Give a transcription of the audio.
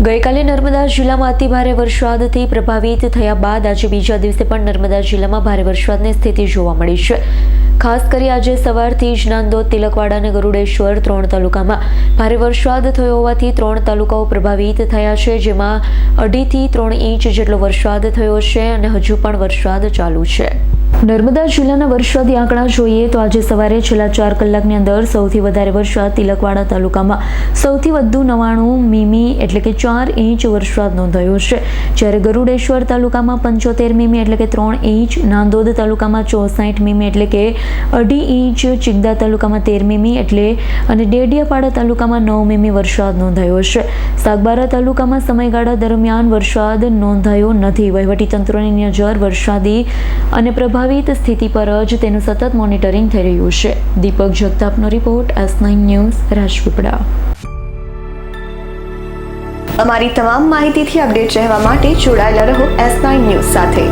ગઈકાલે નર્મદા જિલ્લામાં અતિભારે વરસાદથી પ્રભાવિત થયા બાદ આજે બીજા દિવસે પણ નર્મદા જિલ્લામાં ભારે વરસાદની સ્થિતિ જોવા મળી છે। ખાસ કરી આજે સવારથી જ નાંદોદ, તિલકવાડા અને ગરુડેશ્વર 3 તાલુકામાં ભારે વરસાદ થયો હોવાથી 3 તાલુકાઓ પ્રભાવિત થયા છે, જેમાં 2.5 થી 3 ઇંચ જેટલો વરસાદ થયો છે અને હજુ પણ વરસાદ ચાલુ છે। નર્મદા જિલ્લાના વરસાદી આંકડા જોઈએ તો આજે સવારે છેલ્લા 4 કલાકની અંદર સૌથી વધારે વરસાદ તિલકવાડા તાલુકામાં સૌથી વધુ 99 મીમી એટલે કે 4 ઇંચ વરસાદ નોંધાયો છે, જ્યારે ગરુડેશ્વર તાલુકામાં 75 મીમી એટલે કે 3 ઇંચ, નાંદોદ તાલુકામાં 64 મીમી એટલે કે 2.5 ઇંચ, ચિગદા તાલુકામાં 13 મીમી એટલે અને ડેડિયાપાડા તાલુકામાં 9 મીમી વરસાદ નોંધાયો છે। સાગબારા તાલુકામાં સમયગાળા દરમિયાન વરસાદ નોંધાયો નથી। વહીવટીતંત્રની નજર વરસાદી અને પ્રભાવિત સ્થિતિ પર જ તેનું સતત મોનિટરિંગ થઈ રહ્યું છે। દીપક જગતાપનો રિપોર્ટ, S9 ન્યૂઝ, રાજપીપળા। અમારી તમામ માહિતીથી અપડેટ રહેવા માટે જોડાયેલા રહો S9 ન્યૂઝ સાથે।